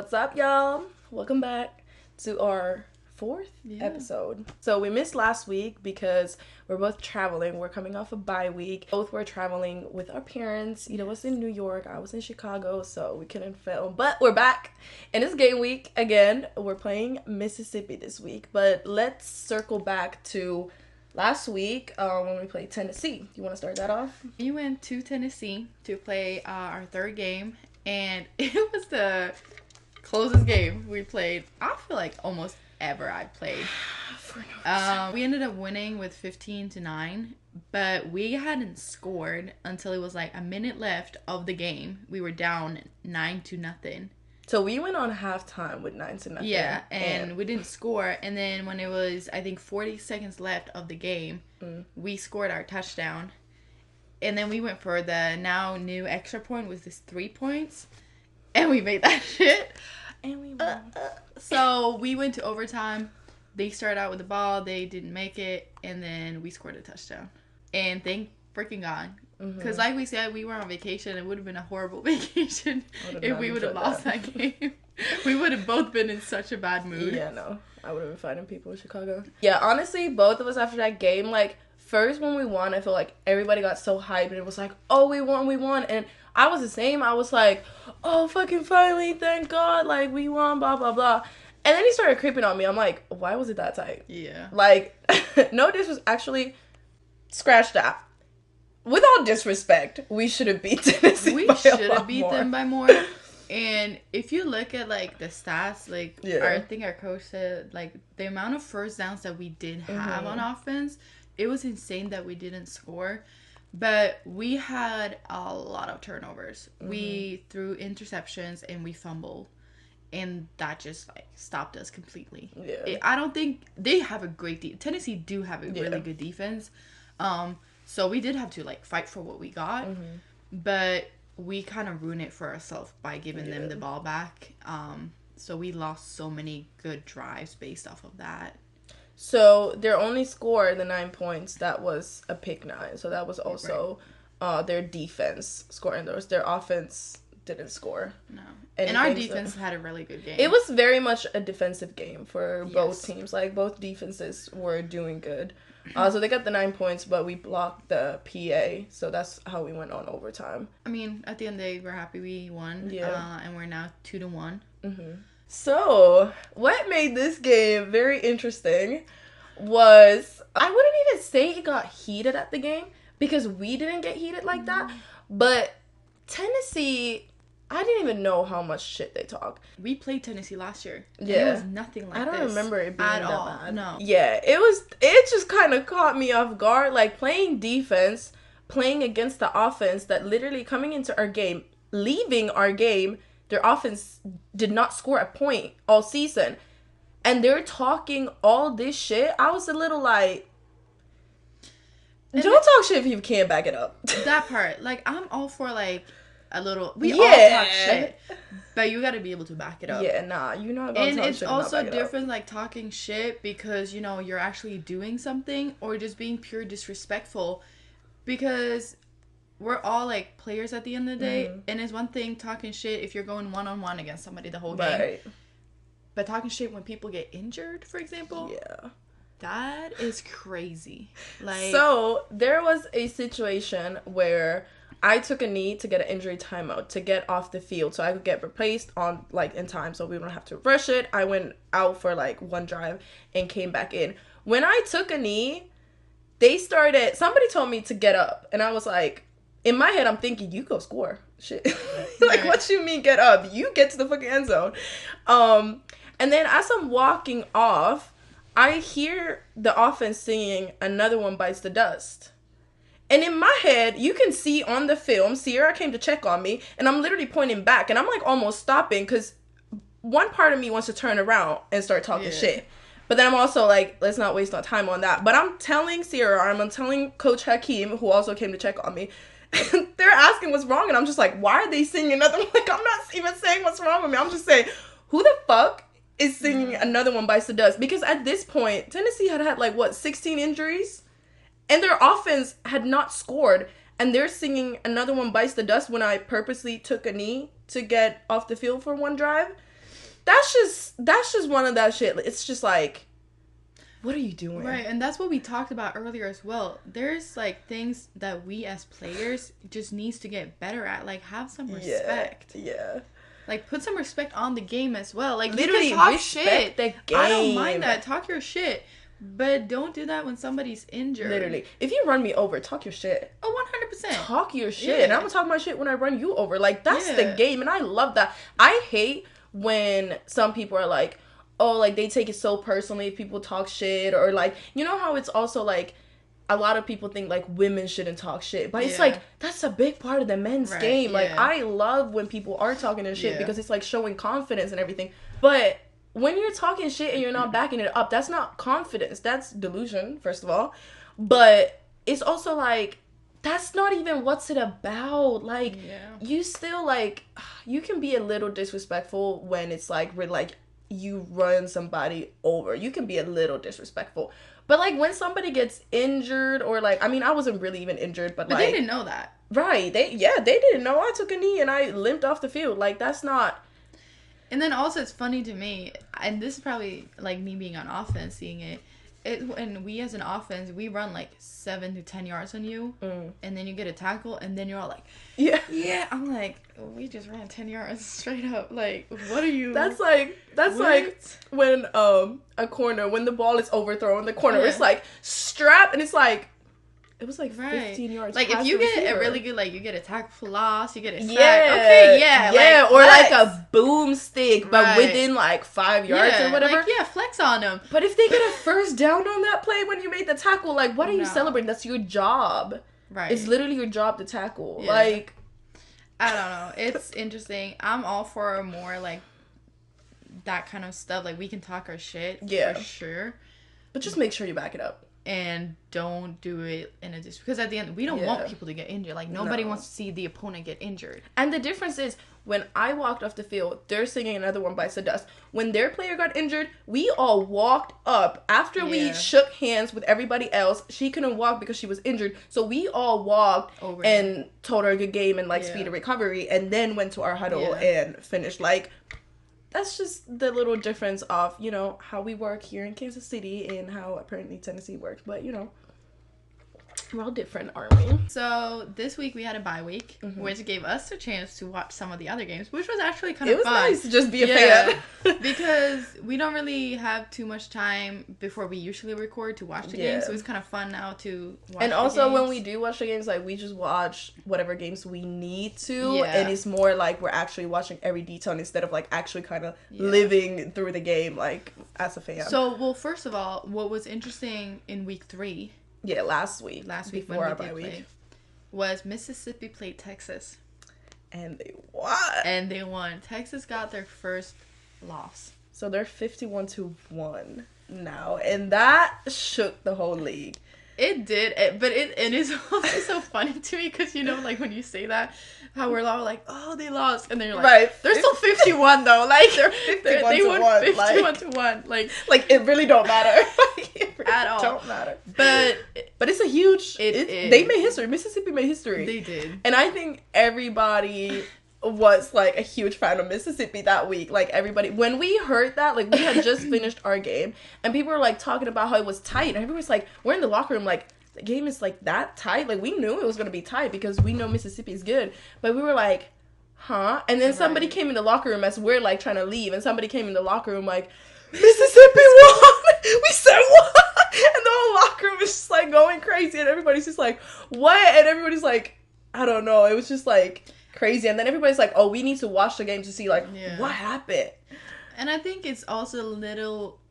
What's up, y'all? Welcome back to our fourth episode. So we missed last week because we're both traveling. We're coming off a bye week. Both were traveling with our parents. You know, was in New York. I was in Chicago, so we couldn't film. But we're back, and it's game week again. We're playing Mississippi this week. But let's circle back to last week when we played Tennessee. You want to start that off? We went to Tennessee to play our third game, and it was the closest game we played. I feel like almost ever I played. We ended up winning with 15-9, but we hadn't scored until it was like a minute left of the game. We were down 9-0. So we went on halftime with 9-0. Yeah, and we didn't score. And then when it was, I think, 40 seconds left of the game, we scored our touchdown. And then we went for the now new extra point with this 3 points. And we made that shit. And we won. So we went to overtime. They started out with the ball. They didn't make it. And then we scored a touchdown. And thank freaking God. Because like we said, we were on vacation. It would have been a horrible vacation if we would have lost that game. We would have both been in such a bad mood. Yeah, no. I would have been fighting people in Chicago. Yeah, honestly, both of us after that game, like, first when we won, I feel like everybody got so hyped. And it was like, oh, we won. And I was the same. I was like, oh, fucking finally, thank God. Like, we won, blah, blah, blah. And then he started creeping on me. I'm like, why was it that tight? Yeah. Like, no, this was actually scratch that. With all disrespect, we should have beat Tennessee. We should have beat them by more. And if you look at, like, the stats, like, I think our coach said, like, the amount of first downs that we did have on offense, it was insane that we didn't score. But we had a lot of turnovers. We threw interceptions and we fumbled. And that just, like, stopped us completely. Yeah. I don't think they have a great Tennessee do have a really good defense. So we did have to, like, fight for what we got. But we kind of ruined it for ourselves by giving them the ball back. So we lost so many good drives based off of that. So their only score, the 9 points, that was a pick 9. So that was also their defense scoring those. Their offense didn't score. No. And our defense had a really good game. It was very much a defensive game for both teams. Like, both defenses were doing good. So they got the 9 points, but we blocked the PA. So that's how we went on overtime. I mean, at the end of the day, we're happy we won. Yeah. And we're now 2-1. So, what made this game very interesting was, I wouldn't even say it got heated at the game, because we didn't get heated like that, but Tennessee, I didn't even know how much shit they talk. We played Tennessee last year. Yeah. It was nothing like this. I don't remember it being at that all. bad. No. Yeah, it just kind of caught me off guard, like, playing defense, playing against the offense that literally coming into our game, leaving our game, their offense did not score a point all season. And they're talking all this shit. I was a little like, don't talk shit if you can't back it up. That part. Like, I'm all for, like, a little... We all talk shit. But you got to be able to back it up. Yeah, nah. You're not going to talk shit. And it's also different, like, talking shit because, you know, you're actually doing something or just being pure disrespectful. Because... we're all, like, players at the end of the day. And it's one thing talking shit if you're going one-on-one against somebody the whole game. Right. But talking shit when people get injured, for example. Yeah. That is crazy. Like. So, there was a situation where I took a knee to get an injury timeout to get off the field so I could get replaced on, like, in time so we don't have to rush it. I went out for, like, one drive and came back in. When I took a knee, somebody told me to get up. And I was like... in my head, I'm thinking, you go score. Shit. Like, what you mean get up? You get to the fucking end zone. And then as I'm walking off, I hear the offense singing, "Another One Bites the Dust." And in my head, you can see on the film, Sierra came to check on me, and I'm literally pointing back, and I'm, like, almost stopping, because one part of me wants to turn around and start talking shit. But then I'm also like, let's not waste our time on that. But I'm telling Sierra, I'm telling Coach Hakeem, who also came to check on me, they're asking what's wrong, and I'm just like, why are they singing another one? Like, I'm not even saying what's wrong with me. I'm just saying, who the fuck is singing Another One Bites the Dust? Because at this point, Tennessee had like, 16 injuries? And their offense had not scored. And they're singing Another One Bites the Dust when I purposely took a knee to get off the field for one drive. that's just one of that shit. It's just like, what are you doing? Right, and that's what we talked about earlier as well. There's, like, things that we as players just needs to get better at. Like, have some respect. Yeah. Like, put some respect on the game as well. Like, literally, you can talk respect shit. the game. I don't mind that. Talk your shit. But don't do that when somebody's injured. Literally. If you run me over, talk your shit. Oh, 100%. Talk your shit. And I'm going to talk my shit when I run you over. Like, that's the game. And I love that. I hate when some people are like, oh, like, they take it so personally if people talk shit. Or, like, you know how it's also, like, a lot of people think, like, women shouldn't talk shit. But it's, like, that's a big part of the men's game. Like, I love when people are talking their shit because it's, like, showing confidence and everything. But when you're talking shit and you're not backing it up, that's not confidence. That's delusion, first of all. But it's also, like, that's not even what's it about. Like, you still, like, you can be a little disrespectful when it's, like, we're, like, you run somebody over. You can be a little disrespectful. But, like, when somebody gets injured or, like, I mean, I wasn't really even injured, but, like, they didn't know that. Right. They didn't know. I took a knee and I limped off the field. Like, that's not... And then also it's funny to me, and this is probably, like, me being on offense, seeing it, when we as an offense, we run, like, 7 to 10 yards on you, and then you get a tackle, and then you're all like, yeah. I'm like, we just ran 10 yards straight up. Like, what are you... That's like when a corner, when the ball is overthrown, the corner is, like, strap, and it's like... It was like 15 yards. Like, if you get a really good, like, you get a tackle for loss, you get a sack. Yeah. Like, or like a boomstick, but within like 5 yards or whatever. Like, flex on them. But if they get a first down on that play when you made the tackle, like, what are you celebrating? That's your job. Right. It's literally your job to tackle. Yeah. Like, I don't know. It's interesting. I'm all for more, like, that kind of stuff. Like, we can talk our shit for sure. But just make sure you back it up. And don't do it in a because at the end we don't want people to get injured. Like, nobody wants to see the opponent get injured. And the difference is when I walked off the field, they're singing Another One Bites the Dust. When their player got injured, we all walked up after we shook hands with everybody else. She couldn't walk because she was injured, so we all walked over and told her a good game and like speedy recovery, and then went to our huddle and finished. Like, that's just the little difference of, you know, how we work here in Kansas City and how apparently Tennessee works. But, you know, we're all different, aren't we? So this week we had a bye week, which gave us a chance to watch some of the other games, which was actually kind of fun. It was nice to just be a fan. Because we don't really have too much time before we usually record to watch the games, so it's kind of fun now to watch and also when we do watch the games, like, we just watch whatever games we need to, and it's more like we're actually watching every detail instead of like actually kind of living through the game, like, as a fan. So, well, first of all, what was interesting in week 3... Yeah, last week before our bye week was Mississippi played Texas. And they won. Texas got their first loss. So they're 51-1 now. And that shook the whole league. It did. But it is also so funny to me because, you know, like, when you say that, how we're all like, oh, they lost. And then you're like, they're still 51, though. Like, they're 51 they won 51 to 1. Like, it really don't matter. At all. Don't matter. But it's a huge... They made history. Mississippi made history. They did. And I think everybody was, like, a huge fan of Mississippi that week. Like, everybody... When we heard that, like, we had just finished our game, and people were, like, talking about how it was tight. And everybody was like, we're in the locker room, like, the game is, like, that tight. Like, we knew it was going to be tight because we know Mississippi is good. But we were like, huh? And then somebody came in the locker room as we're, like, trying to leave. And somebody came in the locker room, like, Mississippi won! We said what? And the whole locker room is just, like, going crazy. And everybody's just like, what? And everybody's like, I don't know. It was just, like, crazy. And then everybody's like, oh, we need to watch the game to see, like, what happened. And I think it's also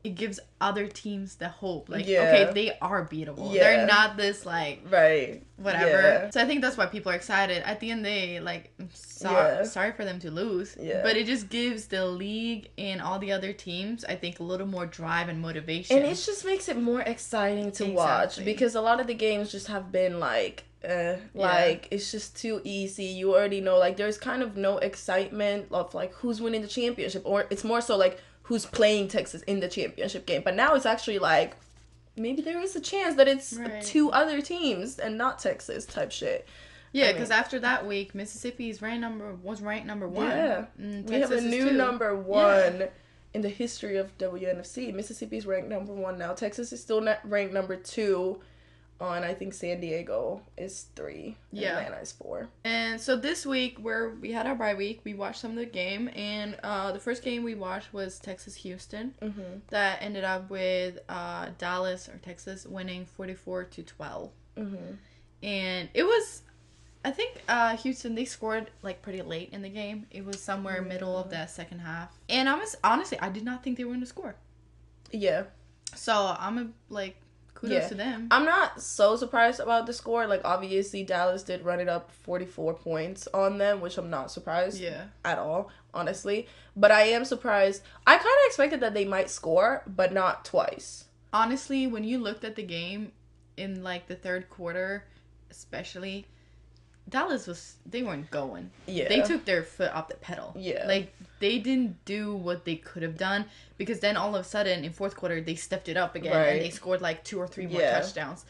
it gives other teams the hope. Like, okay, they are beatable. Yeah. They're not this, like, whatever. Yeah. So I think that's why people are excited. At the end, they, like, sorry for them to lose. Yeah. But it just gives the league and all the other teams, I think, a little more drive and motivation. And it just makes it more exciting to watch. Because a lot of the games just have been, like, like, it's just too easy. You already know, like, there's kind of no excitement of, like, who's winning the championship, or it's more so like who's playing Texas in the championship game. But now it's actually like, maybe there is a chance that it's 2 other teams and not Texas type shit. Yeah, because after that week, Mississippi's was ranked number 1. Yeah, we have a new number 1. in the history of WNFC. Mississippi's ranked number 1 now. Texas is still ranked number 2. And I think San Diego is 3. Yeah. Atlanta is 4. And so this week, where we had our bye week, we watched some of the game. And the first game we watched was Texas-Houston. Mm-hmm. That ended up with Dallas, or Texas, winning 44-12. Mm-hmm. And it was, I think Houston, they scored like pretty late in the game. It was somewhere middle of the second half. And honestly, I did not think they were going to score. Yeah. So I'm kudos to them. I'm not so surprised about the score. Like, obviously, Dallas did run it up 44 points on them, which I'm not surprised at all, honestly. But I am surprised. I kind of expected that they might score, but not twice. Honestly, when you looked at the game in, like, the third quarter, especially, Dallas they weren't going. Yeah. They took their foot off the pedal. Yeah. Like, they didn't do what they could have done, because then all of a sudden in fourth quarter they stepped it up again and they scored like 2 or 3 more touchdowns.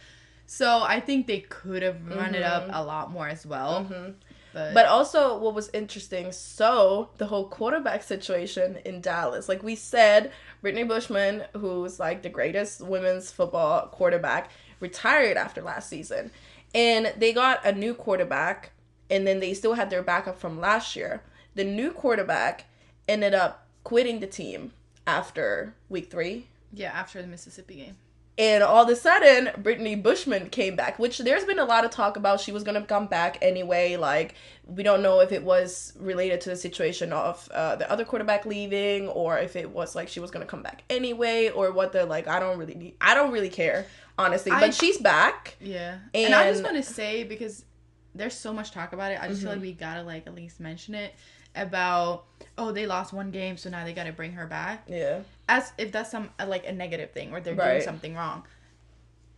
So I think they could have run it up a lot more as well. Mm-hmm. But also what was interesting, so the whole quarterback situation in Dallas, like we said, Brittany Bushman, who's like the greatest women's football quarterback, retired after last season. And they got a new quarterback, and then they still had their backup from last year. The new quarterback ended up quitting the team after week 3. Yeah, after the Mississippi game. And all of a sudden, Brittany Bushman came back, which there's been a lot of talk about. She was going to come back anyway. Like, we don't know if it was related to the situation of the other quarterback leaving, or if it was like she was going to come back anyway, or what the, like, I don't really care, honestly. But she's back. Yeah. And I just want to say, because there's so much talk about it, I just feel like we got to, like, at least mention it, about, oh, they lost 1 game, so now they got to bring her back. Yeah. As if that's like a negative thing, or they're doing something wrong.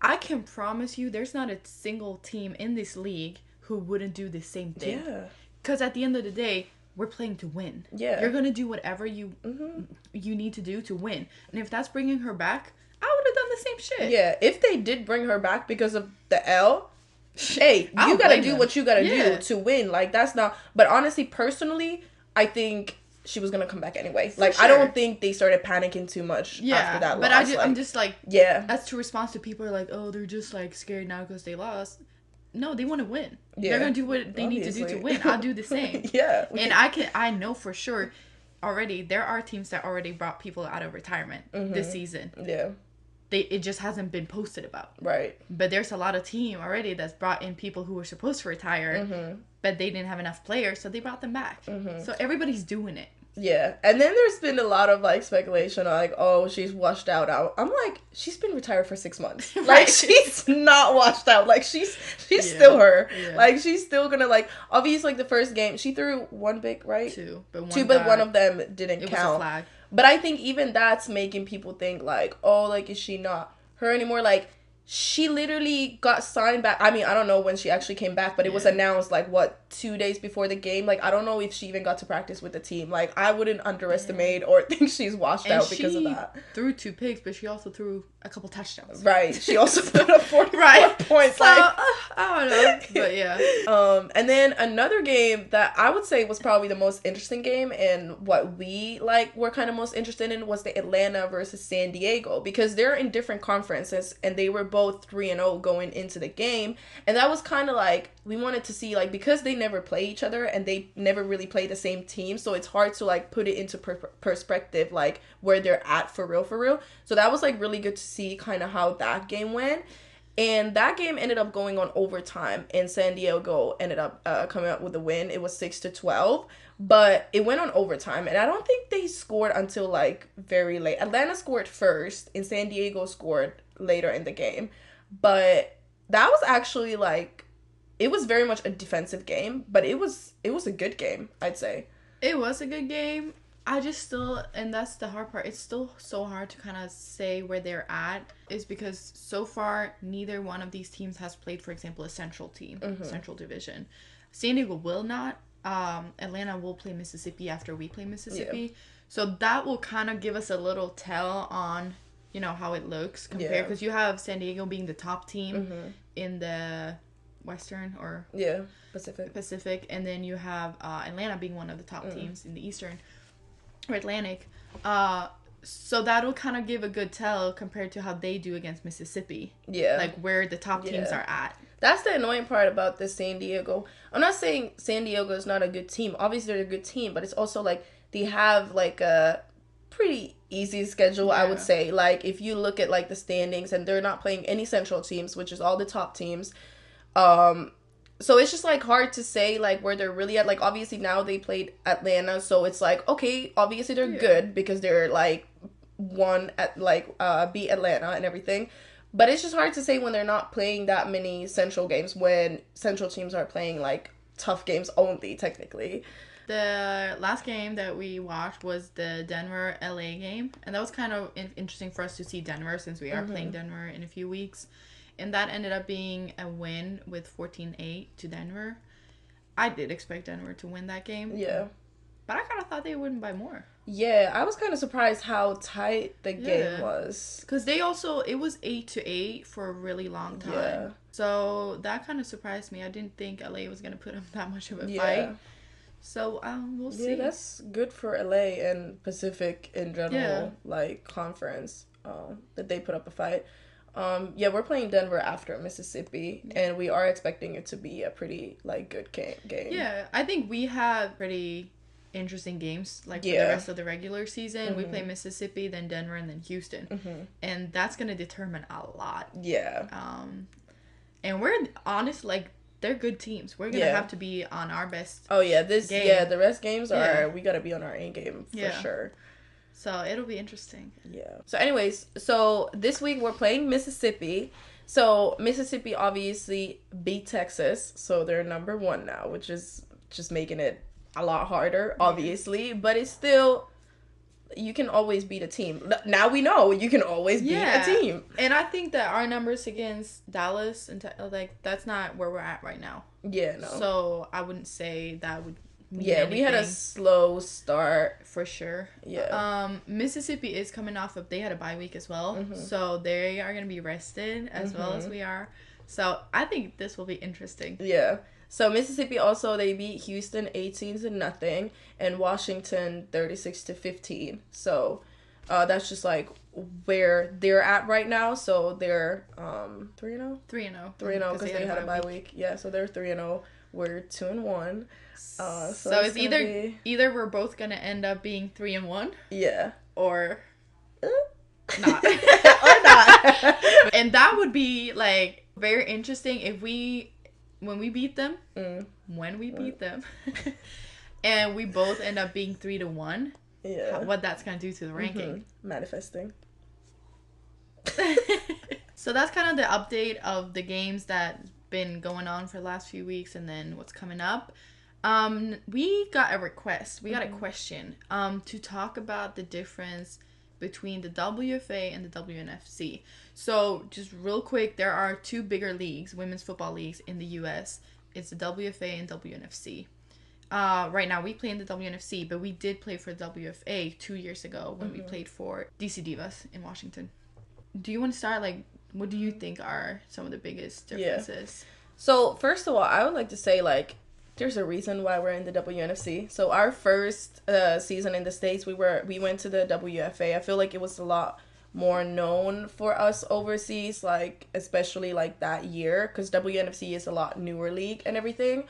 I can promise you there's not a single team in this league who wouldn't do the same thing. Yeah. Because at the end of the day, we're playing to win. Yeah. You're going to do whatever you need to do to win. And if that's bringing her back, I would have done the same shit. Yeah. If they did bring her back because of the L, hey, you got to do what you got to do to win. Like, that's not... But honestly, personally, I think she was going to come back anyway. Like, I don't think they started panicking too much after that loss. But I'm just like... Yeah. That's to respond to people who are like, oh, they're just, like, scared now because they lost. No, they want to win. Yeah. They're going to do what they need to do to win. I'll do the same. Yeah. And I know for sure already, there are teams that already brought people out of retirement this season. Yeah. It just hasn't been posted about. Right. But there's a lot of team already that's brought in people who were supposed to retire, but they didn't have enough players, so they brought them back. So everybody's doing it. Yeah. And then there's been a lot of, like, speculation, like, oh, she's washed out. I'm like, she's been retired for 6 months. Right. Like, she's not washed out. Like, she's still her. Yeah. Like, she's still gonna, like, obviously, like, the first game, she threw 1 big, right? 2. But one of them didn't count. It was a flag. But I think even that's making people think, like, oh, like, is she not her anymore? Like, she literally got signed back. I mean, I don't know when she actually came back, but it was announced, like, 2 days before the game? Like, I don't know if she even got to practice with the team. Like, I wouldn't underestimate or think she's washed out because of that. She threw 2 picks, but she also threw a couple touchdowns. Right. She also put up 44 points. So, like, I don't know. But, yeah. And then another game that I would say was probably the most interesting game, and what we, like, were kind of most interested in, was the Atlanta versus San Diego, because they're in different conferences, and they were both 3-0 going into the game. And that was kind of like, we wanted to see, like, because they never play each other and they never really play the same team, so it's hard to, like, put it into perspective, like, where they're at for real. So that was, like, really good to see kind of how that game went. And that game ended up going on overtime, and San Diego ended up coming out with a win. It was 6-12, but it went on overtime, and I don't think they scored until, like, very late. Atlanta scored first, and San Diego scored later in the game. But that was actually, like, it was very much a defensive game, but it was a good game, I'd say. It was a good game. I just still, and that's the hard part, it's still so hard to kind of say where they're at, is because so far neither one of these teams has played, for example, a central team, central division. San Diego will not. Atlanta will play Mississippi after we play Mississippi. Yeah. So that will kind of give us a little tell on, you know, how it looks compared, because you have San Diego being the top team in the Western or Pacific, and then you have Atlanta being one of the top teams in the Eastern or Atlantic. So that'll kind of give a good tell compared to how they do against Mississippi. Yeah. Like where the top teams are at. That's the annoying part about this San Diego. I'm not saying San Diego is not a good team. Obviously, they're a good team, but it's also like they have like a pretty easy schedule, I would say. Like if you look at like the standings, and they're not playing any central teams, which is all the top teams. So it's just like hard to say like where they're really at. Like obviously now they played Atlanta, so it's like okay, obviously they're good because they're like beat Atlanta and everything. But it's just hard to say when they're not playing that many central games, when central teams are playing like tough games only technically. The last game that we watched was the Denver LA game, and that was kind of interesting for us to see Denver since we are playing Denver in a few weeks. And that ended up being a win with 14-8 to Denver. I did expect Denver to win that game. Yeah. But I kind of thought they would win by more. Yeah, I was kind of surprised how tight the game was. Because it was 8-8 for a really long time. Yeah. So that kind of surprised me. I didn't think LA was going to put up that much of a fight. So we'll see. Yeah, that's good for LA and Pacific in general, like conference, that they put up a fight. We're playing Denver after Mississippi, and we are expecting it to be a pretty like good game. Yeah, I think we have pretty interesting games like for the rest of the regular season. We play Mississippi, then Denver, and then Houston, and that's gonna determine a lot. Yeah. And we're honest, like they're good teams. We're gonna have to be on our best. Oh yeah, the rest games are we gotta be on our A game for sure. So it'll be interesting. Yeah. So anyways, this week we're playing Mississippi. So Mississippi obviously beat Texas, so they're number 1 now, which is just making it a lot harder, obviously. But it's still, you can always beat a team. Now we know you can always beat a team. And I think that our numbers against Dallas and that's not where we're at right now. Yeah, no. So I wouldn't say that would. We had a slow start for sure. Yeah. Mississippi is coming off of, they had a bye week as well, so they are gonna be rested as well as we are. So I think this will be interesting. Yeah. So Mississippi also, they beat Houston 18-0 and Washington 36-15. So that's just like where they're at right now. So they're 3-0. 3-0 because they had a bye week. Yeah. So they're 3-0. We're 2-1. So it's either we're both gonna end up being 3-1. Yeah. Or not. Or not. And that would be like very interesting if when we beat them, and we both end up being 3-1. Yeah. What that's gonna do to the ranking. Manifesting. So that's kind of the update of the games that's been going on for the last few weeks, and then what's coming up. We got a request. We got a question to talk about the difference between the WFA and the WNFC. So just real quick, there are 2 bigger leagues, women's football leagues in the US. It's the WFA and WNFC. Right now we play in the WNFC, but we did play for WFA 2 years ago when we played for DC Divas in Washington. Do you want to start? Like, what do you think are some of the biggest differences? So first of all, I would like to say like there's a reason why we're in the WNFC. So our first season in the States, we went to the WFA. I feel like it was a lot more known for us overseas, like especially like that year, because WNFC is a lot newer league and everything.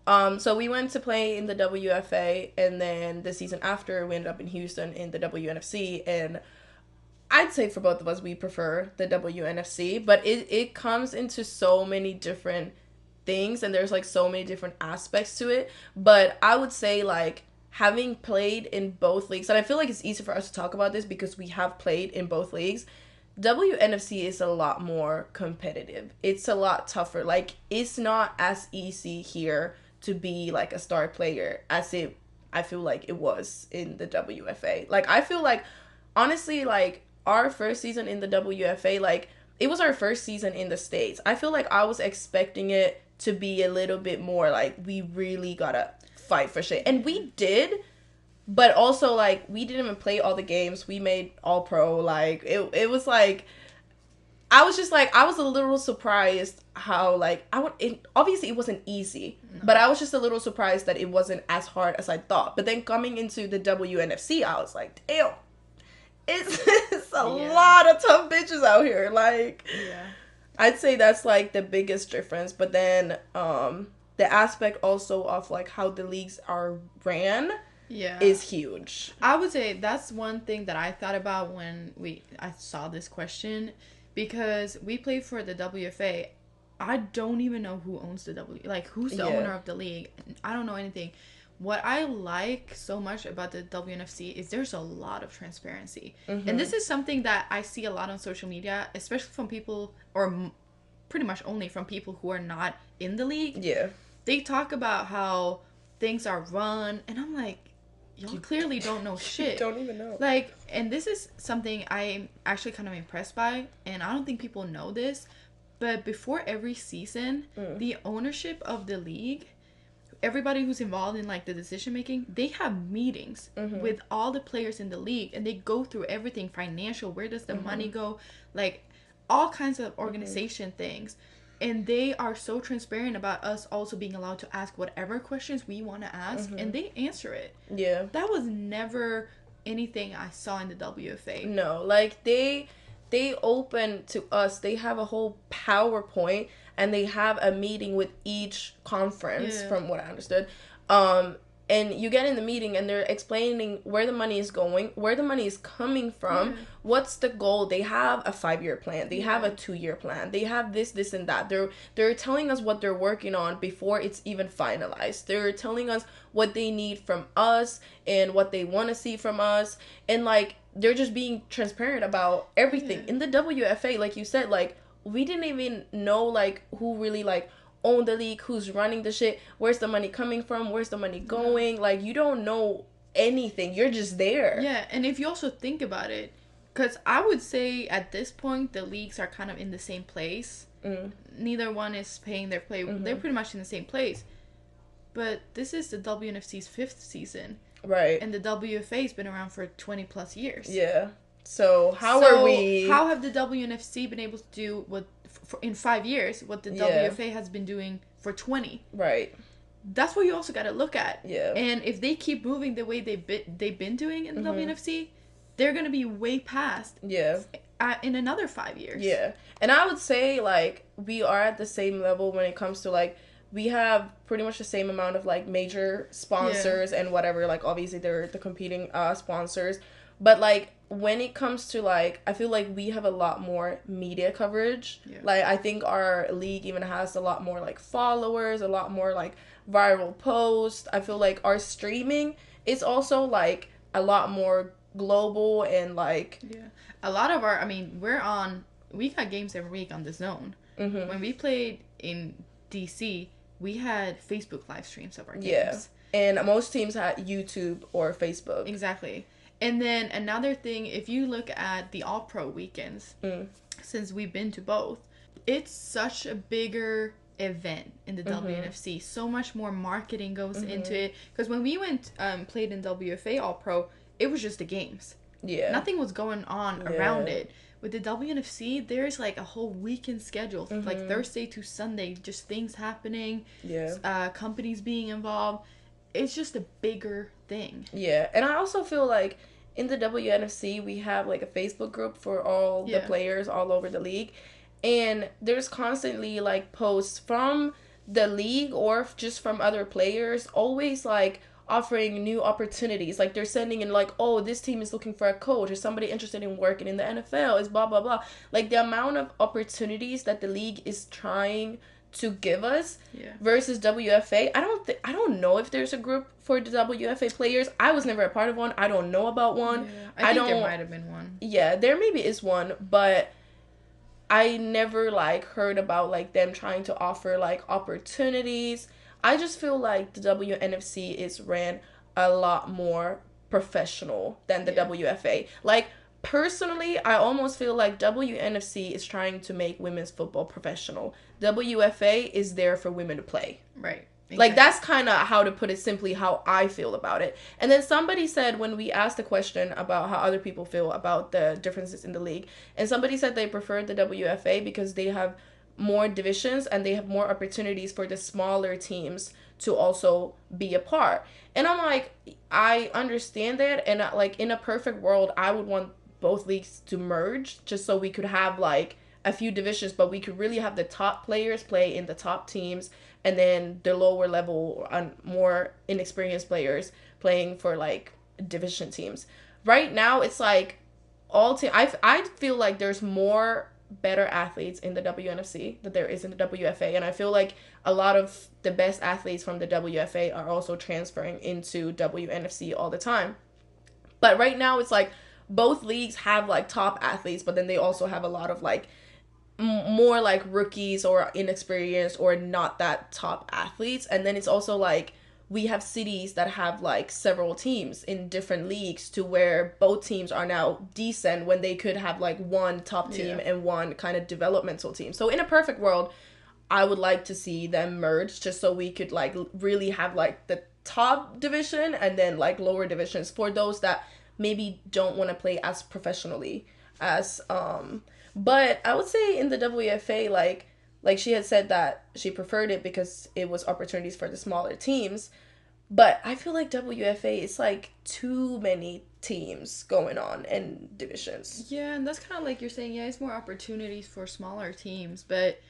So we went to play in the WFA, and then the season after we ended up in Houston in the WNFC, and I'd say for both of us we prefer the WNFC, but it comes into so many different things, and there's like so many different aspects to it. But I would say like having played in both leagues, and I feel like it's easy for us to talk about this because we have played in both leagues, WNFC is a lot more competitive. It's a lot tougher. Like it's not as easy here to be like a star player as I feel like it was in the WFA. Like I feel like honestly, like our first season in the WFA, like it was our first season in the States. I feel like I was expecting it to be a little bit more like we really gotta fight for shit, and we did, but also like we didn't even play all the games. We made all pro. Like it was like I was just like, I was a little surprised how like obviously it wasn't easy, but I was just a little surprised that it wasn't as hard as I thought. But then coming into the WNFC, I was like, damn, it's a lot of tough bitches out here. Like, I'd say that's like the biggest difference. But then the aspect also of like how the leagues are ran is huge. I would say that's one thing that I thought about when I saw this question, because we played for the WFA. I don't even know who owns who's the owner of the league. I don't know anything. What I like so much about the WNFC is there's a lot of transparency. And this is something that I see a lot on social media, especially from people, or pretty much only from people who are not in the league. Yeah. They talk about how things are run, and I'm like, y'all clearly don't know shit. Don't even know. Like, and this is something I'm actually kind of impressed by, and I don't think people know this, but before every season, the ownership of the league, everybody who's involved in like the decision making, they have meetings with all the players in the league, and they go through everything financial, where does the money go, like all kinds of organization things. And they are so transparent about us also being allowed to ask whatever questions we want to ask, and they answer it. Yeah. That was never anything I saw in the WFA. No, like they open to us. They have a whole PowerPoint, and they have a meeting with each conference, from what I understood. And you get in the meeting, and they're explaining where the money is going, where the money is coming from, what's the goal. They have a 5-year plan. They have a 2-year plan. They have this, and that. They're telling us what they're working on before it's even finalized. They're telling us what they need from us and what they want to see from us. And, like, they're just being transparent about everything. In the WFA, like you said, like, we didn't even know, like, who really, like, own the league, who's running the shit, where's the money coming from, where's the money going. Like, you don't know anything. You're just there. Yeah, and if you also think about it, because I would say at this point the leagues are kind of in the same place. Neither one is paying their play. They're pretty much in the same place. But this is the WNFC's 5th season. Right. And the WFA's been around for 20 plus years. Yeah. So how have the WNFC been able to do what in 5 years what the WFA has been doing for 20? Right. That's what you also got to look at. Yeah. And if they keep moving the way they've been doing in the WNFC, they're going to be way past. Yeah. In another 5 years. Yeah. And I would say, like, we are at the same level when it comes to, like, we have pretty much the same amount of, like, major sponsors and whatever. Like, obviously they're the competing sponsors. But, like, when it comes to, like, I feel like we have a lot more media coverage. Yeah. Like, I think our league even has a lot more, like, followers, a lot more, like, viral posts. I feel like our streaming is also, like, a lot more global and, like... Yeah. A lot of our... I mean, we got games every week on The Zone. When we played in DC, we had Facebook live streams of our games. Yeah. And most teams had YouTube or Facebook. Exactly. And then another thing, if you look at the All-Pro weekends, since we've been to both, it's such a bigger event in the WNFC. So much more marketing goes into it. Because when we went played in WFA All-Pro, it was just the games. Yeah. Nothing was going on around it. With the WNFC, there's like a whole weekend schedule, like Thursday to Sunday, just things happening, companies being involved. It's just a bigger thing. Yeah, and I also feel like in the WNFC, we have like a Facebook group for all the players all over the league. And there's constantly like posts from the league or just from other players, always like offering new opportunities. Like they're sending in like, oh, this team is looking for a coach, or somebody interested in working in the NFL is blah, blah, blah. Like the amount of opportunities that the league is trying to give us versus WFA. I don't know if there's a group for the WFA players. I was never a part of one. I don't know about one. Yeah. I think there might have been one. Yeah, there maybe is one, but I never like heard about like them trying to offer like opportunities. I just feel like the WNFC is ran a lot more professional than the WFA. Like personally, I almost feel like WNFC is trying to make women's football professional. WFA is there for women to play. Right. Exactly. Like, that's kind of how to put it simply, how I feel about it. And then somebody said, when we asked the question about how other people feel about the differences in the league, and somebody said they preferred the WFA because they have more divisions and they have more opportunities for the smaller teams to also be a part. And I'm like, I understand that. And like in a perfect world, I would want both leagues to merge, just so we could have like a few divisions, but we could really have the top players play in the top teams, and then the lower level and more inexperienced players playing for like division teams. Right now, it's like all team. I feel like there's more better athletes in the WNFC than there is in the WFA, and I feel like a lot of the best athletes from the WFA are also transferring into WNFC all the time. But right now, it's like both leagues have like top athletes, but then they also have a lot of like more like rookies or inexperienced or not that top athletes. And then it's also like we have cities that have like several teams in different leagues, to where both teams are now decent when they could have like one top team and one kind of developmental team. So in a perfect world, I would like to see them merge, just so we could like really have like the top division and then like lower divisions for those that maybe don't want to play as professionally as but I would say in the WFA, like she had said that she preferred it because it was opportunities for the smaller teams. But I feel like WFA is like too many teams going on in divisions. Yeah, and that's kind of like you're saying, yeah, it's more opportunities for smaller teams. But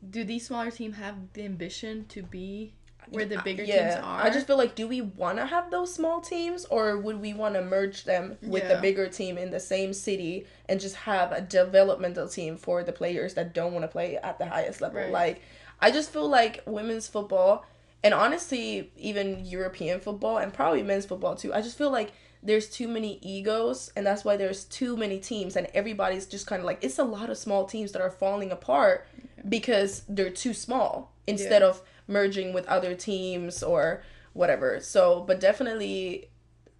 do these smaller teams have the ambition to be where the bigger teams are? I just feel like, do we want to have those small teams, or would we want to merge them with the bigger team in the same city and just have a developmental team for the players that don't want to play at the highest level? Right. Like, I just feel like women's football, and honestly, even European football and probably men's football too, I just feel like there's too many egos, and that's why there's too many teams, and everybody's just kind of like, it's a lot of small teams that are falling apart because they're too small instead of merging with other teams or whatever. So, but definitely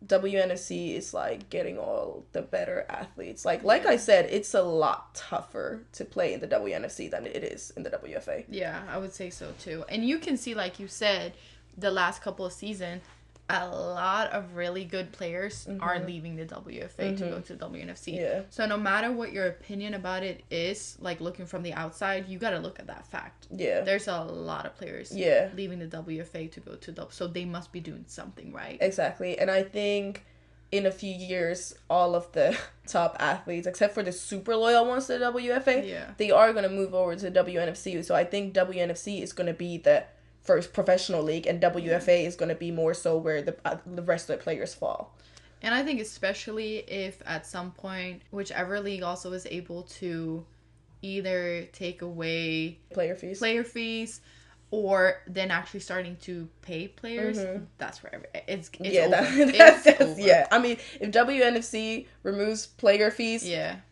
WNFC is like getting all the better athletes. Like I said, it's a lot tougher to play in the WNFC than it is in the WFA. Yeah, I would say so too. And you can see, like you said, the last couple of seasons, a lot of really good players are leaving the WFA to go to WNFC. Yeah. So no matter what your opinion about it is, like looking from the outside, you got to look at that fact. Yeah. There's a lot of players leaving the WFA to go to so they must be doing something right. Exactly. And I think in a few years, all of the top athletes, except for the super loyal ones to the WFA, they are going to move over to WNFC. So I think WNFC is going to be the first professional league, and WFA is going to be more so where the rest of the players fall. And I think especially if at some point whichever league also is able to either take away player fees or then actually starting to pay players, that's where it's over. Over. Yeah. I mean, if WNFC removes player fees,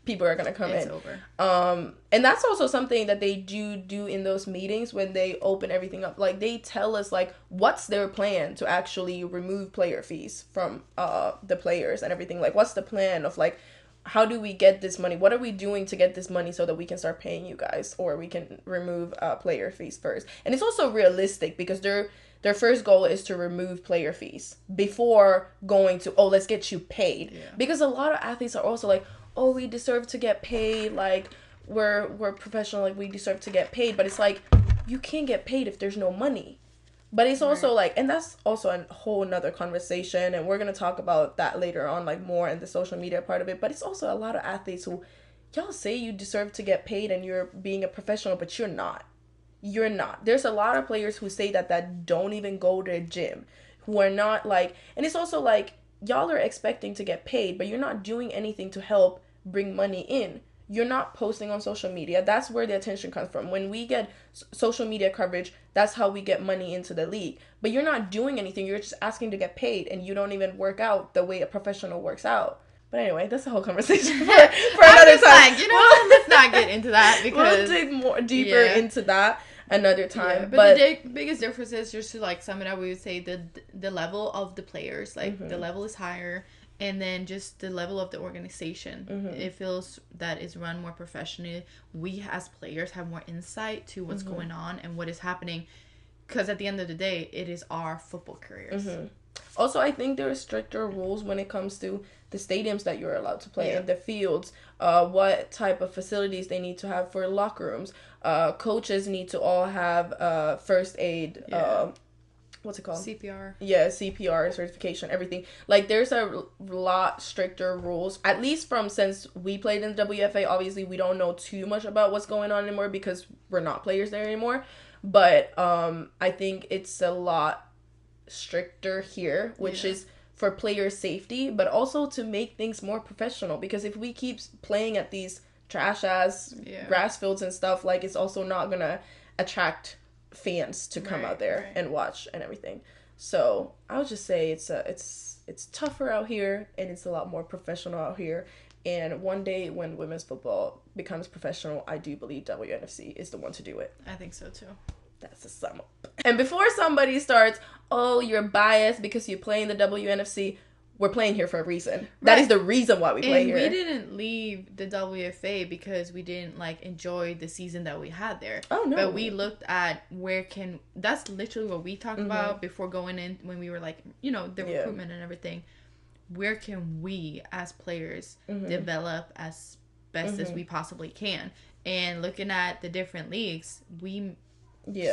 people are gonna come in. It's over. And that's also something that they do in those meetings when they open everything up. Like, they tell us like what's their plan to actually remove player fees from the players and everything. Like, what's the plan of like, how do we get this money? What are we doing to get this money so that we can start paying you guys, or we can remove player fees first? And it's also realistic because their first goal is to remove player fees before going to, let's get you paid. Yeah. Because a lot of athletes are also like, we deserve to get paid. Like, we're professional. Like, we deserve to get paid. But it's like, you can't get paid if there's no money. But it's also like, and that's also a whole nother conversation, and we're going to talk about that later on, like more in the social media part of it. But it's also a lot of athletes who, y'all say you deserve to get paid and you're being a professional, but you're not. You're not. There's a lot of players who say that don't even go to the gym, who are not like, and it's also like, y'all are expecting to get paid, but you're not doing anything to help bring money in. You're not posting on social media. That's where the attention comes from. When we get social media coverage, that's how we get money into the league. But you're not doing anything. You're just asking to get paid, and you don't even work out the way a professional works out. But anyway, that's a whole conversation for another time. Like, let's not get into that because we'll dig deeper into that another time. Yeah, but the biggest difference is, just to like sum it up, we would say the level of the players, like the level is higher. And then just the level of the organization. It feels that it's run more professionally. We as players have more insight to what's going on and what is happening. Because at the end of the day, it is our football careers. Also, I think there are stricter rules when it comes to the stadiums that you're allowed to play in, the fields, what type of facilities they need to have for locker rooms. Coaches need to all have first aid what's it called? CPR. Yeah, CPR certification, everything. Like, there's a lot stricter rules, at least from since we played in the WFA. Obviously, we don't know too much about what's going on anymore because we're not players there anymore. But I think it's a lot stricter here, which is for player safety, but also to make things more professional. Because if we keep playing at these trash ass grass fields and stuff, like, it's also not gonna attract fans to come out there and watch and everything. So I would just say it's tougher out here, and it's a lot more professional out here. And one day when women's football becomes professional, I do believe WNFC is the one to do it. I think so too. That's a sum up. And before somebody starts, oh, you're biased because you play in the WNFC, we're playing here for a reason. That is the reason why we play here. And we didn't leave the WFA because we didn't, like, enjoy the season that we had there. Oh, no. But we looked at that's literally what we talked about before going in, when we were, like, you know, the recruitment and everything. Where can we, as players, develop as best as we possibly can? And looking at the different leagues, we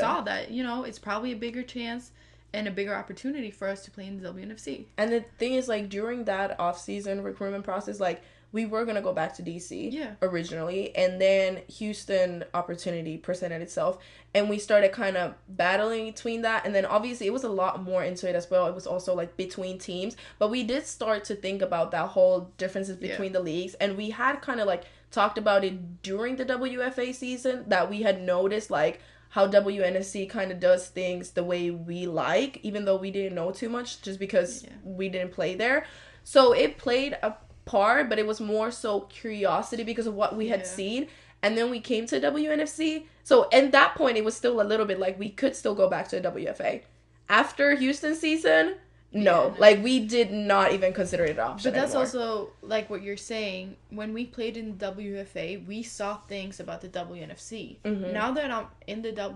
saw that, you know, it's probably a bigger chance and a bigger opportunity for us to play in the WNFC. And the thing is, like, during that off-season recruitment process, like, we were going to go back to DC originally, and then Houston opportunity presented itself, and we started kind of battling between that, and then obviously it was a lot more into it as well. It was also, like, between teams, but we did start to think about that whole differences between the leagues, and we had kind of, like, talked about it during the WFA season, that we had noticed, like, how WNFC kind of does things the way we like, even though we didn't know too much just because we didn't play there. So it played a part, but it was more so curiosity because of what we had seen. And then we came to WNFC. So at that point, it was still a little bit like we could still go back to the WFA. After Houston season, no. Like, we did not even consider it an option. But that's anymore. also, like what you're saying, when we played in the WFA, we saw things about the WNFC. Now that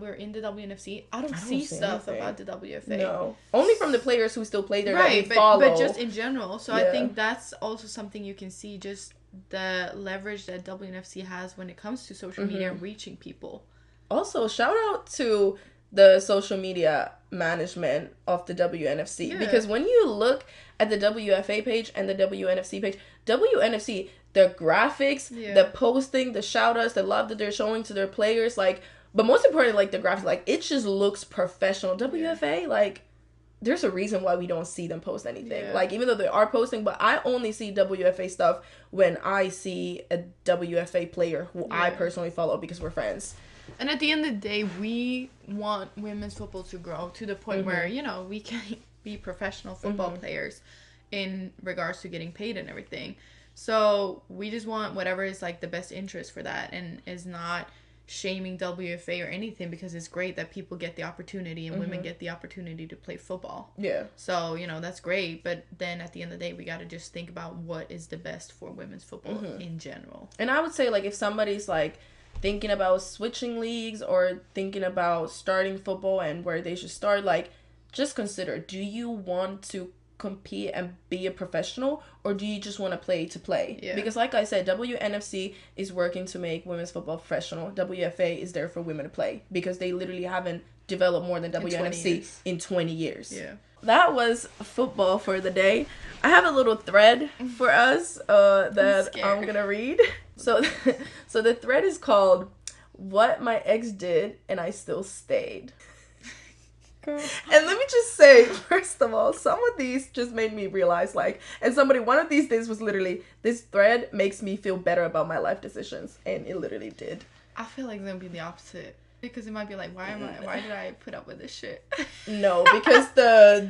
we're in the WNFC, I don't see stuff about the WFA. No. Only from the players who still play there that we but, follow. But just in general. So I think that's also something you can see, just the leverage that WNFC has when it comes to social media and reaching people. Also, shout out to the social media management of the WNFC, because when you look at the WFA page and the WNFC page, WNFC, the graphics, the posting, the shout outs, the love that they're showing to their players, like, but most importantly, like, the graphics, like, it just looks professional. WFA, like, there's a reason why we don't see them post anything. Like, even though they are posting, but I only see WFA stuff when I see a WFA player who I personally follow because we're friends. And at the end of the day, we want women's football to grow to the point where, you know, we can be professional football players in regards to getting paid and everything. So we just want whatever is, like, the best interest for that, and is not shaming WFA or anything, because it's great that people get the opportunity and women get the opportunity to play football. Yeah. So, you know, that's great. But then at the end of the day, we got to just think about what is the best for women's football in general. And I would say, like, if somebody's, like, thinking about switching leagues or thinking about starting football and where they should start, like, just consider, do you want to compete and be a professional, or do you just want to play? Because, like I said, WNFC is working to make women's football professional. WFA is there for women to play, because they literally haven't developed more than WNFC in 20 years. That was football for the day. I have a little thread for us that I'm gonna read. So the thread is called "What My Ex Did and I Still Stayed." Girl. And let me just say, first of all, some of these just made me realize, like, and one of these days was literally, this thread makes me feel better about my life decisions, and it literally did. I feel like it's gonna be the opposite. Because it might be like, why did I put up with this shit? No, because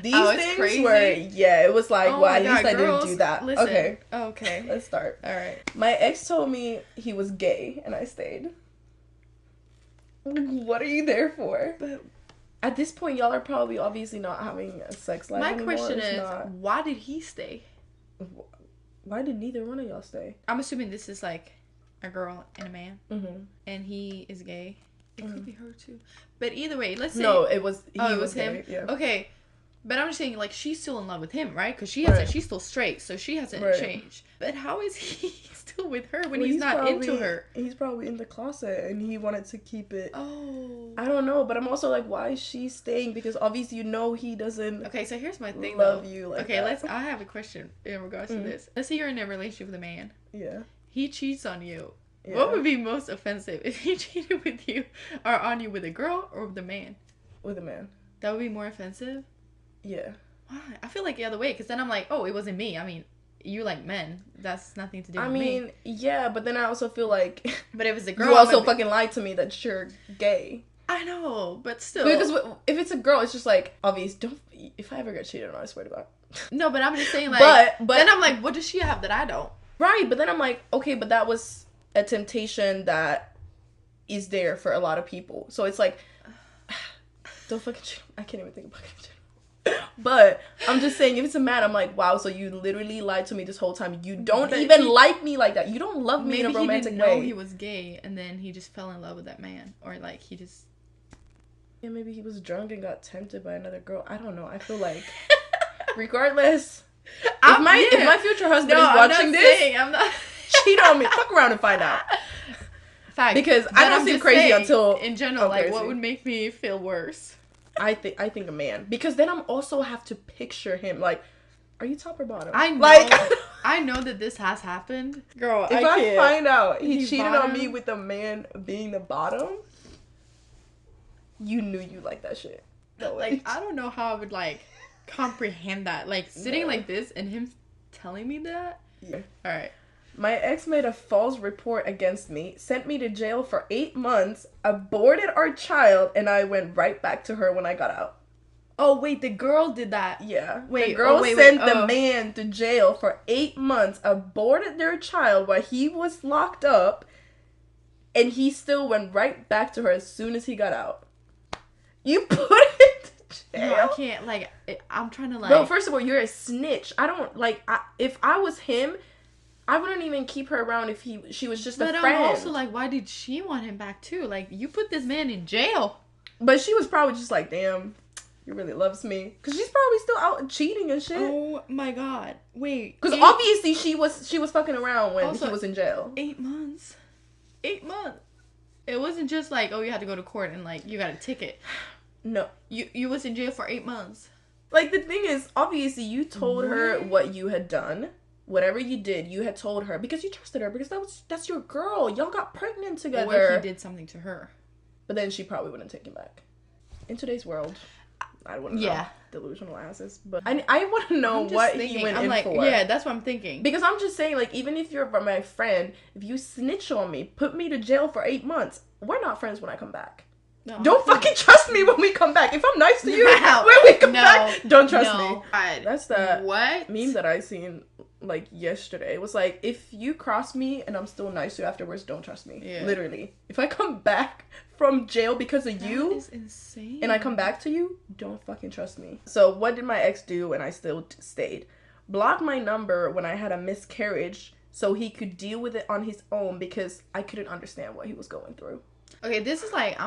these things crazy. Were, it was like, well, at least I didn't do that. Listen. Okay. Okay. Let's start. All right. My ex told me he was gay, and I stayed. What are you there for? But at this point, y'all are probably obviously not having a sex life anymore. My question is, why did he stay? Why did neither one of y'all stay? I'm assuming this is like a girl and a man, and he is gay. It could be her too, but either way, let's say no, it was him. Yeah. Okay, But I'm just saying, like, she's still in love with him, right? Because she hasn't. She's still straight, so she hasn't changed. But how is he still with her when he's not probably into her? He's probably in the closet, and he wanted to keep it. Oh. I don't know, but I'm also like, why is she staying? Because obviously, you know, he doesn't. Okay, so here's my thing. Love you like okay, that. I have a question in regards to this. Let's say you're in a relationship with a man. Yeah. He cheats on you. Yeah. What would be most offensive if he cheated with you, or on you with a girl, or with a man? With a man. That would be more offensive. Yeah. Why? I feel like the other way, because then I'm like, oh, it wasn't me. I mean, you like men. That's nothing to do with me. I mean, yeah, but then I also feel like... But if it's a girl... You also fucking lied to me that you're gay. I know, but still... Because if it's a girl, it's just like, obvious, don't... If I ever get cheated on, I swear to God. No, but I'm just saying, like... But then I'm like, what does she have that I don't? Right, but then I'm like, okay, but that was a temptation that is there for a lot of people. So it's like... Don't fucking cheat. I can't even think about it. But I'm just saying, if it's a man, I'm like, wow, so you literally lied to me this whole time. You don't even like me like that. You don't love me in a romantic way. Maybe he didn't know he was gay, and then he just fell in love with that man. Or, like, he just... Yeah, maybe he was drunk and got tempted by another girl. I don't know. I feel like, regardless, if my future husband is watching this, I'm not... cheat on me. Fuck around and find out. Fact. Because I don't seem crazy until... In general, like, what would make me feel worse? I think a man, because then I'm also have to picture him like, are you top or bottom? I know, like, I know that this has happened, girl. If I find out he cheated on me with a man being the bottom, you knew you liked that shit. No, like, I don't know how I would like comprehend that, like sitting like this and him telling me that. Yeah. All right. My ex made a false report against me, sent me to jail for 8 months, aborted our child, and I went right back to her when I got out. Oh, wait, the girl did that. Yeah. The girl sent the man to jail for 8 months, aborted their child while he was locked up, and he still went right back to her as soon as he got out. You put it to jail? No, I can't, like, I'm trying to, like... Bro, first of all, you're a snitch. I don't, like, if I was him... I wouldn't even keep her around if she was just a friend. But I'm also like, why did she want him back too? Like, you put this man in jail. But she was probably just like, damn, he really loves me. Because she's probably still out cheating and shit. Oh my God. Wait. Because obviously she was fucking around when he was in jail. 8 months. 8 months. It wasn't just like, oh, you had to go to court and like, you got a ticket. No. You was in jail for 8 months. Like, the thing is, obviously you told her what you had done. Whatever you did, you had told her because you trusted her, because that's your girl. Y'all got pregnant together. Or what if he did something to her? But then she probably wouldn't take him back. In today's world, I wouldn't know. Delusional asses. But I want to know what he went in for. Yeah, that's what I'm thinking. Because I'm just saying, like, even if you're my friend, if you snitch on me, put me to jail for 8 months, we're not friends when I come back. No, don't fucking trust me when we come back. If I'm nice to you when we come back, don't trust me. That's that meme that I seen like yesterday. It was like, if you cross me and I'm still nice to you afterwards, don't trust me. Yeah. Literally. If I come back from jail because of you, is insane. And I come back to you, don't fucking trust me. So what did my ex do and I still stayed? Block my number when I had a miscarriage so he could deal with it on his own, because I couldn't understand what he was going through. Okay, this is like,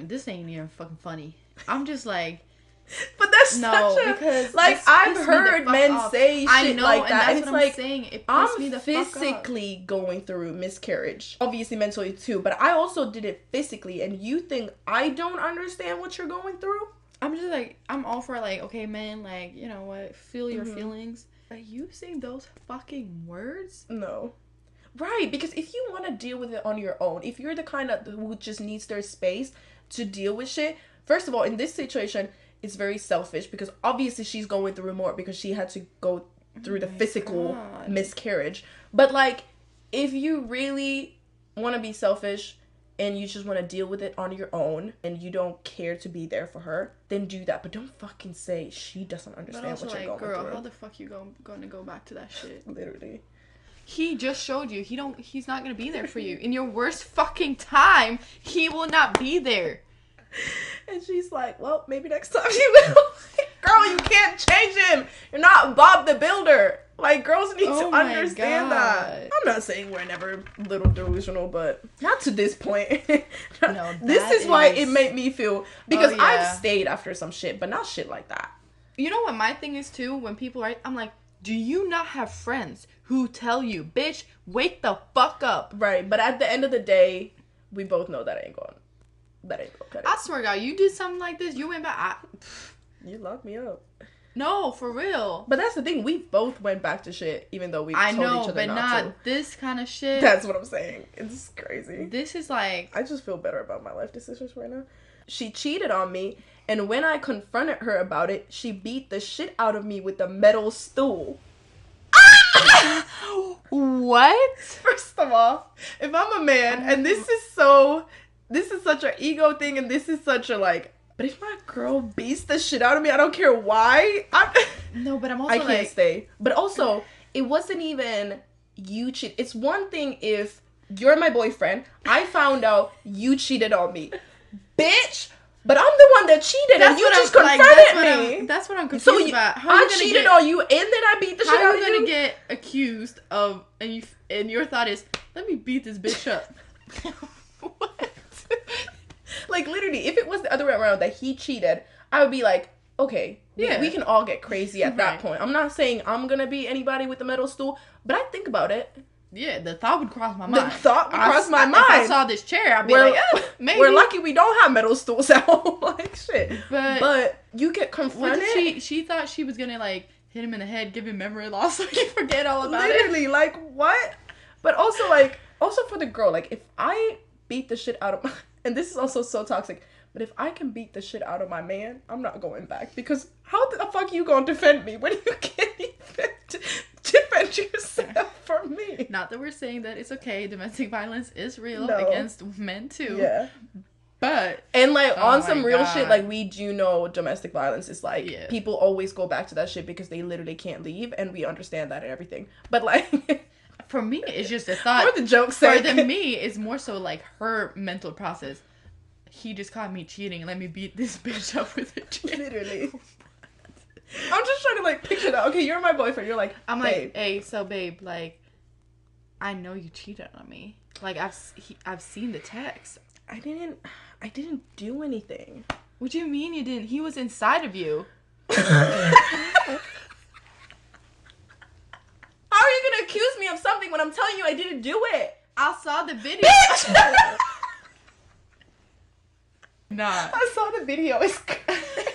this ain't even fucking funny. I'm just like... But that's because like, I've heard men say shit like that, and it's like, I'm physically going through miscarriage, obviously mentally too, but I also did it physically, and you think I don't understand what you're going through? I'm just like, I'm all for like, okay, man, like, you know what, feel your feelings. But you saying those fucking words? No. Right, because if you want to deal with it on your own, if you're the kind of who just needs their space to deal with shit, first of all, in this situation, it's very selfish, because obviously she's going through more because she had to go through the physical miscarriage. But like, if you really want to be selfish and you just want to deal with it on your own and you don't care to be there for her, then do that. But don't fucking say she doesn't understand what you're going through. Girl, how the fuck you going to go back to that shit? Literally. He just showed you he's not going to be there for you. In your worst fucking time, he will not be there. And she's like, well, maybe next time he will. Girl, you can't change him. You're not Bob the Builder. Like, girls need to understand that. I'm not saying we're never a little delusional, but not to this point. No, this is why it made me feel, because I've stayed after some shit, but not shit like that. You know what my thing is too? When people write, I'm like, do you not have friends who tell you, bitch, wake the fuck up? Right, but at the end of the day, we both know that ain't going. I swear to God, you did something like this, you went back. You locked me up. No, for real. But that's the thing, we both went back to shit, even though we told each other not to. This kind of shit. That's what I'm saying. It's crazy. This is like... I just feel better about my life decisions right now. She cheated on me, and when I confronted her about it, she beat the shit out of me with a metal stool. What? First of all, if I'm a man, and this is such an ego thing, and this is such a like, but if my girl beats the shit out of me, I don't care why. No, but I'm also I can't stay. But also, it wasn't even you cheat. It's one thing if you're my boyfriend, I found out you cheated on me. Bitch! But I'm the one that cheated, and you just confronted me. That's what I'm confused about. I cheated on you, and then I beat the shit out of you. How are you gonna get accused of, and your thought is, let me beat this bitch up? What? Like, literally, if it was the other way around, that he cheated, I would be like, okay, we can all get crazy at that point. I'm not saying I'm gonna beat anybody with a metal stool, but I think about it. Yeah, the thought would cross my mind. If I saw this chair, I'd be like, maybe. We're lucky we don't have metal stools at home. Like, shit. But you get confronted. She thought she was gonna, like, hit him in the head, give him memory loss, so you forget all about it. Literally, like, what? But also, for the girl, like, if I beat the shit out of my... And this is also so toxic. But if I can beat the shit out of my man, I'm not going back. Because how the fuck you gonna defend me when you can't even defend yourself from me? Not that we're saying that it's okay. Domestic violence is real against men too. Yeah. But... And, like, on some real shit, like, we do know domestic violence is, like, people always go back to that shit because they literally can't leave. And we understand that and everything. But, like... For me, it's just a thought. For the joke's sake. For me, it's more so, like, her mental process. He just caught me cheating. Let me beat this bitch up with a chair. Literally. I'm just trying to, like, picture that. Okay, you're my boyfriend. You're like, I'm like, hey, so babe, like, I know you cheated on me. Like, I've seen the text. I didn't do anything. What do you mean you didn't? He was inside of you. How are you gonna accuse me of something when I'm telling you I didn't do it? I saw the video. Bitch! Nah. I saw the video. It's crazy.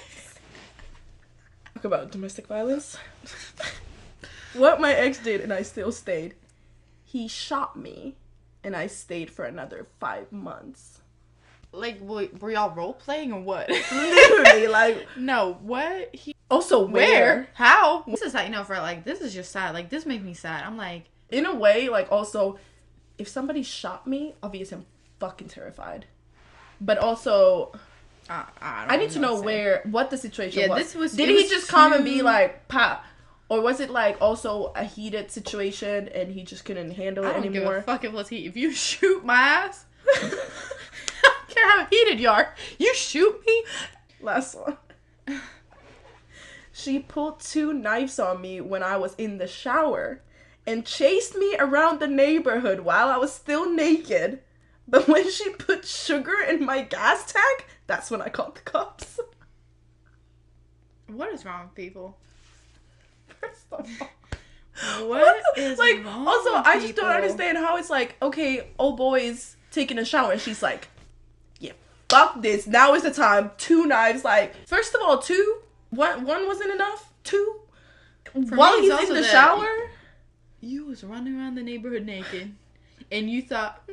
Talk about domestic violence. What my ex did and I still stayed. He shot me and I stayed for another 5 months. Like, were y'all role playing or what? Literally, like... No, what? Also, where? How? This is, like, this is just sad. Like, this makes me sad. I'm like... In a way, like, also, if somebody shot me, obviously I'm fucking terrified. But also... I need to know what the situation was. Did he just come and be like, "Pa," or was it like also a heated situation and he just couldn't handle it anymore? I don't give a fuck if it was heat. If you shoot my ass, I don't care how heated you are. You shoot me. Last one. She pulled 2 knives on me when I was in the shower and chased me around the neighborhood while I was still naked. But when she put sugar in my gas tank, that's when I called the cops. What is wrong with people? First of all, what is like, wrong also, with I just don't understand how it's like, okay, old boy's taking a shower and she's like, yeah, fuck this. Now is the time. 2 knives. Like, first of all, 2? One wasn't enough? 2? While he's in the shower? You was running around the neighborhood naked and you thought...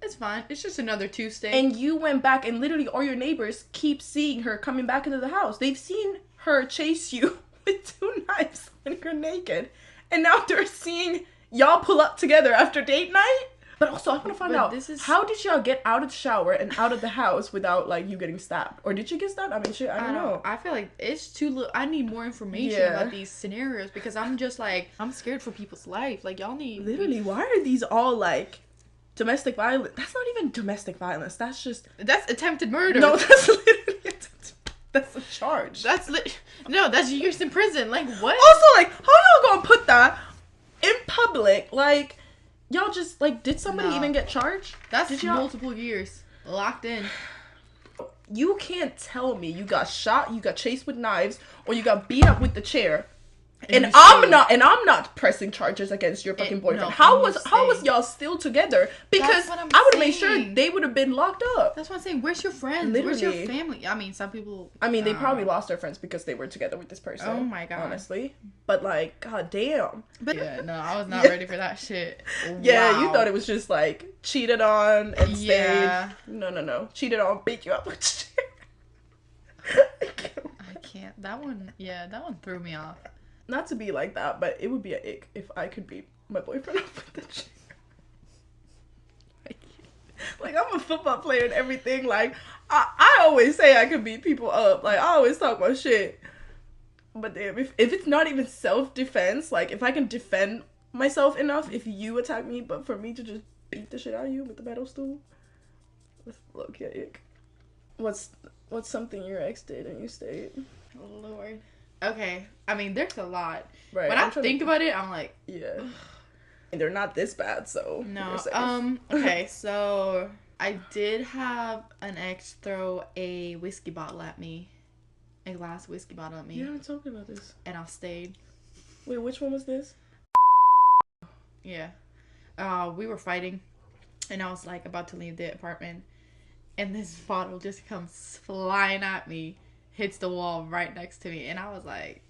It's fine. It's just another Tuesday. And you went back and literally all your neighbors keep seeing her coming back into the house. They've seen her chase you with 2 knives when you're naked. And now they're seeing y'all pull up together after date night. But also, I want to find out, how did y'all get out of the shower and out of the house without, like, you getting stabbed? Or did you get stabbed? I mean, shit, I don't know. I feel like it's too little. I need more information about these scenarios because I'm just, like, I'm scared for people's life. Like, y'all need... Literally, why are these all, like... Domestic violence. That's not even domestic violence. That's just... That's attempted murder. No, that's literally... That's a charge. No, that's years in prison. Like, what? Also, like, how y'all gonna put that in public? Like, y'all just, like, did somebody even get charged? That's multiple years. Locked in. You can't tell me you got shot, you got chased with knives, or you got beat up with the chair. And I'm not pressing charges against your fucking boyfriend. How was y'all still together? Because I would have made sure they would have been locked up. That's what I'm saying. Where's your friends? Literally. Where's your family? I mean, some people. I mean, they probably lost their friends because they were together with this person. Oh my god. Honestly, but like, god damn. But yeah, no, I was not ready for that shit. Yeah, wow. You thought it was just like cheated on and stayed. No. Cheated on, beat you up with chair. I can't. That one threw me off. Not to be like that, but it would be an ick if I could beat my boyfriend up with the chair. Like, I'm a football player and everything. Like, I always say I could beat people up. Like, I always talk about shit. But damn, if it's not even self-defense, like, if I can defend myself enough if you attack me, but for me to just beat the shit out of you with the metal stool, that's low-key ick. What's something your ex did and you stayed? Oh, Lord. Okay, I mean, there's a lot. Right. When I think about it, I'm like... Yeah. And they're not this bad, so... No. Okay, so... I did have an ex throw a whiskey bottle at me. A glass whiskey bottle at me. Yeah, I'm talking about this. And I stayed. Wait, which one was this? Yeah. We were fighting. And I was, like, about to leave the apartment. And this bottle just comes flying at me. Hits the wall right next to me, and I was like,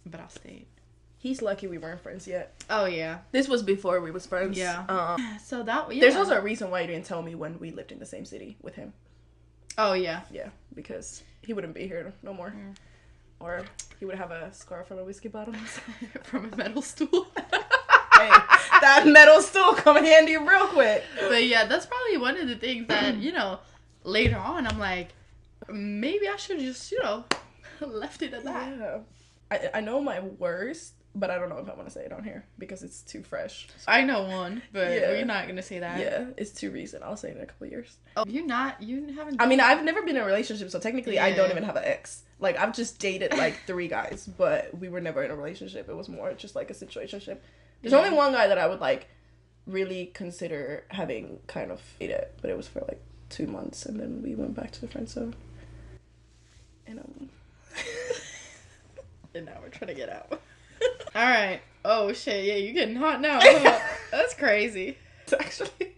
but I stayed. He's lucky we weren't friends yet. Oh yeah, this was before we was friends. Yeah. So that there's also a reason why you didn't tell me when we lived in the same city with him. Oh yeah. Yeah, because he wouldn't be here no more, or he would have a scar from a whiskey bottle from a metal stool. Hey, that metal stool come handy real quick. But yeah, that's probably one of the things that later on I'm like. Maybe I should just, left it at that. Yeah. I know my worst, but I don't know if I want to say it on here because it's too fresh. I know one, but we're not going to say that. Yeah, it's too recent. I'll say it in a couple of years. Oh, you haven't... I mean, I've never been in a relationship, so technically I don't even have an ex. Like, I've just dated, like, 3 guys, but we were never in a relationship. It was more just, like, a situationship. There's only one guy that I would, like, really consider having kind of dated, but it was for, like, 2 months, and then we went back to the friend zone. And now we're trying to get out. All right. Oh shit! Yeah, you getting hot now? Huh? That's crazy. It's actually.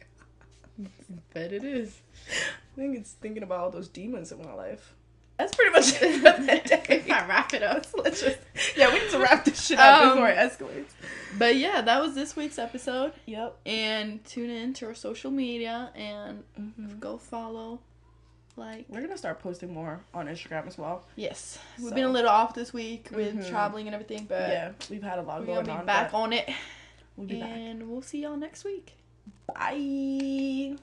I bet it is. I think it's thinking about all those demons in my life. That's pretty much it for that day. We gotta wrap it up. Let's just. Yeah, we need to wrap this shit up before it escalates. But yeah, that was this week's episode. Yep. And tune in to our social media and go follow. Like, we're gonna start posting more on Instagram as well. Yes, we've been a little off this week with traveling and everything, but yeah, we've had a lot going on. We'll be back on it, we'll be back, and we'll see y'all next week. Bye.